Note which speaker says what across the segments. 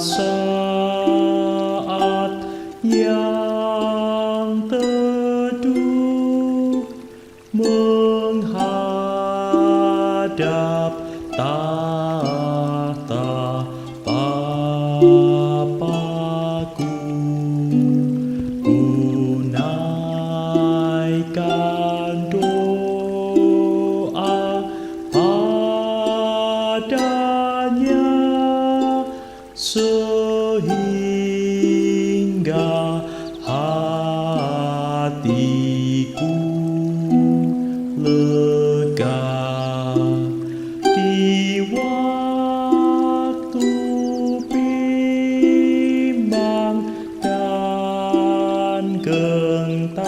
Speaker 1: saat yang teduh menghadap tahta Bapa-Ku, ku naikkan doa padanya sehingga hatiku lega di waktu bimbang dan gentar.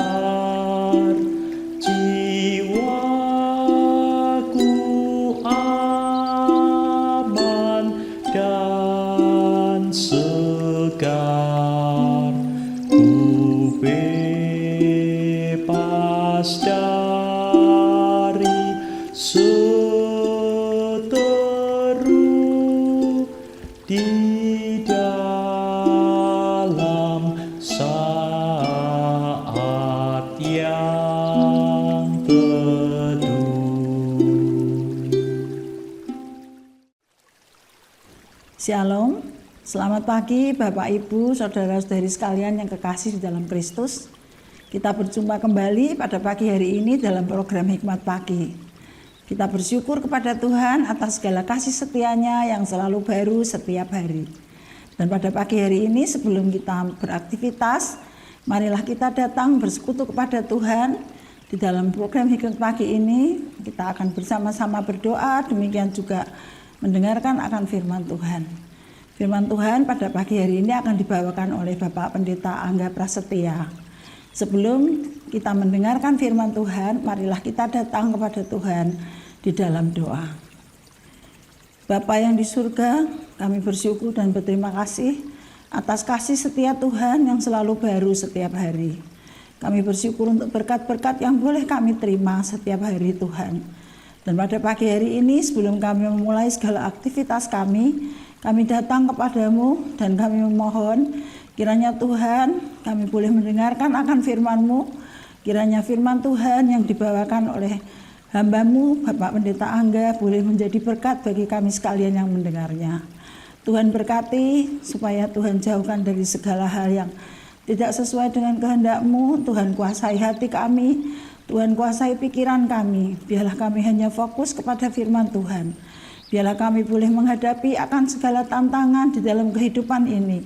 Speaker 1: Jiwaku aman dan segar, ku bebas dari seteru di dalam saat yang teduh.
Speaker 2: Shalom, selamat pagi Bapak Ibu, Saudara-saudari sekalian yang kekasih di dalam Kristus. Kita berjumpa kembali pada pagi hari ini dalam program Hikmat Pagi. Kita bersyukur kepada Tuhan atas segala kasih setianya yang selalu baru setiap hari. Dan pada pagi hari ini sebelum kita beraktivitas, marilah kita datang bersekutu kepada Tuhan. Di dalam program Hikmat Pagi ini kita akan bersama-sama berdoa, demikian juga mendengarkan akan firman Tuhan. Firman Tuhan pada pagi hari ini akan dibawakan oleh Bapak Pendeta Angga Prasetya. Sebelum kita mendengarkan firman Tuhan, marilah kita datang kepada Tuhan di dalam doa. Bapa yang di surga, kami bersyukur dan berterima kasih atas kasih setia Tuhan yang selalu baru setiap hari. Kami bersyukur untuk berkat-berkat yang boleh kami terima setiap hari Tuhan. Dan pada pagi hari ini sebelum kami memulai segala aktivitas kami datang kepadamu dan kami memohon kiranya Tuhan kami boleh mendengarkan akan firman-Mu. Kiranya firman Tuhan yang dibawakan oleh hamba-Mu Bapak Pendeta Angga boleh menjadi berkat bagi kami sekalian yang mendengarnya. Tuhan berkati supaya Tuhan jauhkan dari segala hal yang tidak sesuai dengan kehendak-Mu. Tuhan kuasai hati kami, Tuhan kuasai pikiran kami. Biarlah kami hanya fokus kepada firman Tuhan. Biarlah kami boleh menghadapi akan segala tantangan di dalam kehidupan ini,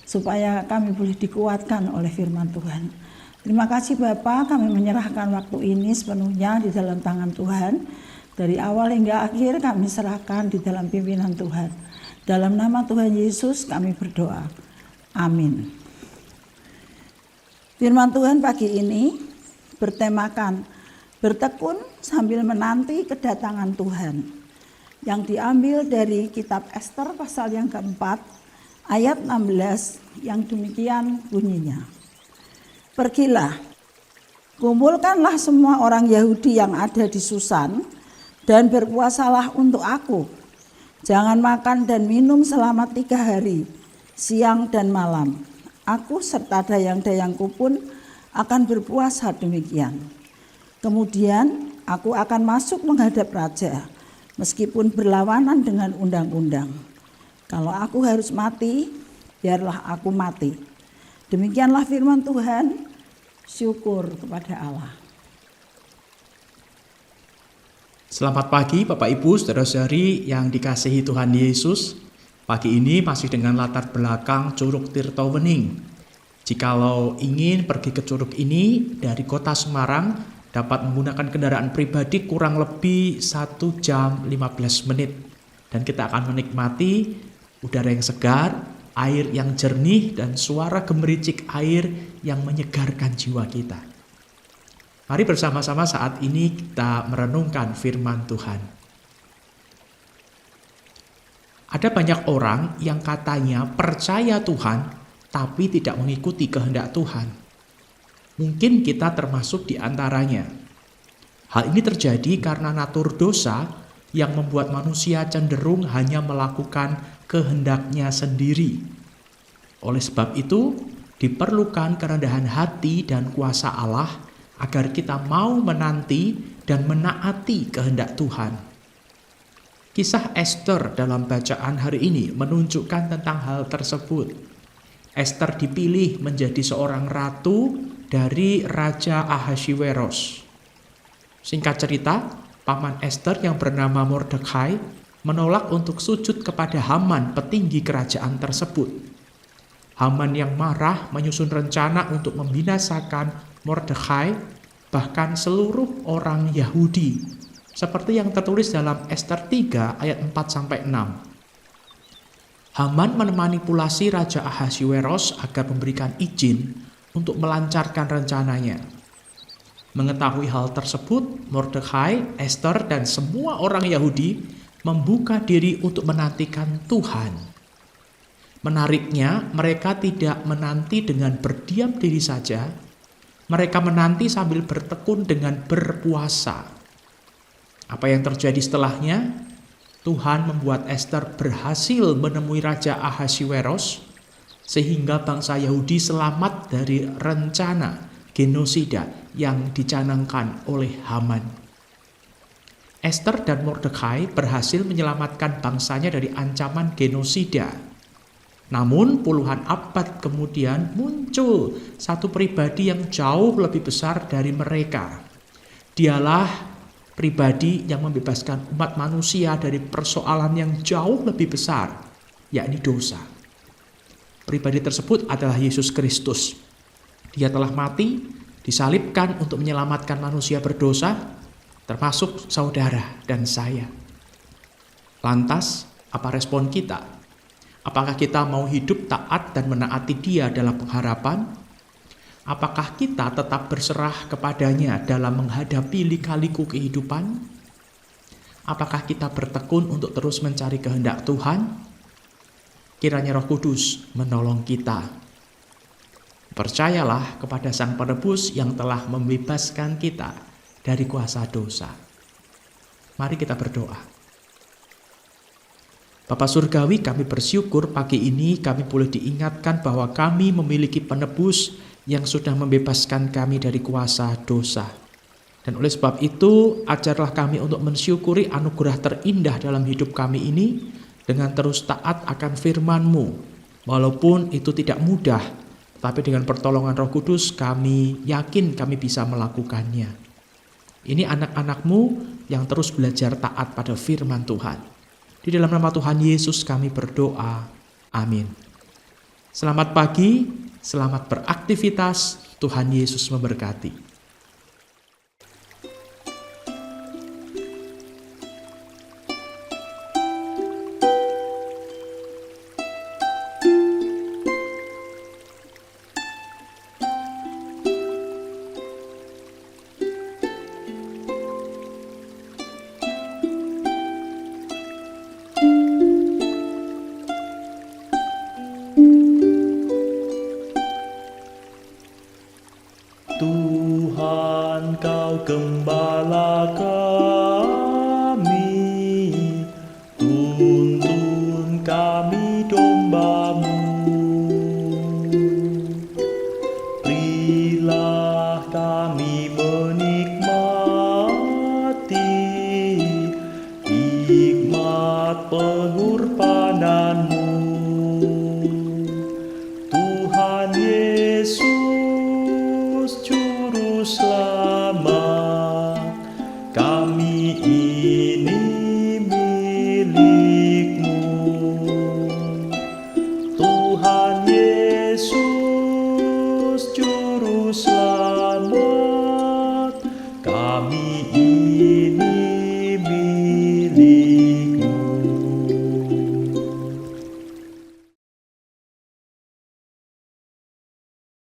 Speaker 2: supaya kami boleh dikuatkan oleh firman Tuhan. Terima kasih Bapa, kami menyerahkan waktu ini sepenuhnya di dalam tangan Tuhan. Dari awal hingga akhir kami serahkan di dalam pimpinan Tuhan. Dalam nama Tuhan Yesus kami berdoa. Amin. Firman Tuhan pagi ini bertemakan bertekun sambil menanti kedatangan Tuhan, yang diambil dari kitab Ester pasal yang keempat ayat 16 yang demikian bunyinya. Pergilah, kumpulkanlah semua orang Yahudi yang ada di Susan dan berpuasalah untuk aku. Jangan makan dan minum selama 3 hari, siang dan malam. Aku serta dayang-dayangku pun akan berpuasa demikian. Kemudian aku akan masuk menghadap raja, meskipun berlawanan dengan undang-undang. Kalau aku harus mati, biarlah aku mati. Demikianlah firman Tuhan. Syukur kepada Allah.
Speaker 1: Selamat pagi Bapak Ibu, saudara-saudari yang dikasihi Tuhan Yesus. Pagi ini masih dengan latar belakang Curug Tirtowening. Jikalau ingin pergi ke curug ini dari kota Semarang, dapat menggunakan kendaraan pribadi kurang lebih 1 jam 15 menit. Dan kita akan menikmati udara yang segar, air yang jernih, dan suara gemericik air yang menyegarkan jiwa kita. Mari bersama-sama saat ini kita merenungkan firman Tuhan. Ada banyak orang yang katanya percaya Tuhan, tapi tidak mengikuti kehendak Tuhan. Mungkin kita termasuk di antaranya. Hal ini terjadi karena natur dosa yang membuat manusia cenderung hanya melakukan kehendaknya sendiri. Oleh sebab itu, diperlukan kerendahan hati dan kuasa Allah agar kita mau menanti dan menaati kehendak Tuhan. Kisah Ester dalam bacaan hari ini menunjukkan tentang hal tersebut. Ester dipilih menjadi seorang ratu dari Raja Ahasiweros. Singkat cerita, paman Ester yang bernama Mordekai menolak untuk sujud kepada Haman, petinggi kerajaan tersebut. Haman yang marah menyusun rencana untuk membinasakan Mordekai, bahkan seluruh orang Yahudi, seperti yang tertulis dalam Ester 3 ayat 4-6. Haman memanipulasi Raja Ahasiweros agar memberikan izin untuk melancarkan rencananya. Mengetahui hal tersebut, Mordekai, Ester, dan semua orang Yahudi membuka diri untuk menantikan Tuhan. Menariknya, mereka tidak menanti dengan berdiam diri saja. Mereka menanti sambil bertekun dengan berpuasa. Apa yang terjadi setelahnya? Tuhan membuat Ester berhasil menemui Raja Ahasiweros, sehingga bangsa Yahudi selamat dari rencana genosida yang dicanangkan oleh Haman. Ester dan Mordekai berhasil menyelamatkan bangsanya dari ancaman genosida. Namun puluhan abad kemudian muncul satu pribadi yang jauh lebih besar dari mereka. Dialah pribadi yang membebaskan umat manusia dari persoalan yang jauh lebih besar, yakni dosa. Pribadi tersebut adalah Yesus Kristus. Dia telah mati, disalibkan untuk menyelamatkan manusia berdosa, termasuk saudara dan saya. Lantas, apa respon kita? Apakah kita mau hidup taat dan menaati Dia dalam pengharapan? Apakah kita tetap berserah kepadanya dalam menghadapi lika-liku kehidupan? Apakah kita bertekun untuk terus mencari kehendak Tuhan? Kiranya Roh Kudus menolong kita. Percayalah kepada Sang Penebus yang telah membebaskan kita dari kuasa dosa. Mari kita berdoa. Bapa Surgawi, kami bersyukur pagi ini kami boleh diingatkan bahwa kami memiliki penebus yang sudah membebaskan kami dari kuasa dosa. Dan oleh sebab itu, ajarlah kami untuk mensyukuri anugerah terindah dalam hidup kami ini dengan terus taat akan firman-Mu. Walaupun itu tidak mudah, tapi dengan pertolongan Roh Kudus kami yakin kami bisa melakukannya. Ini anak-anak-Mu yang terus belajar taat pada firman Tuhan. Di dalam nama Tuhan Yesus kami berdoa. Amin. Selamat pagi, selamat beraktivitas. Tuhan Yesus memberkati. Tuhan, Kau gembala kami, tuntun kami domba-Mu.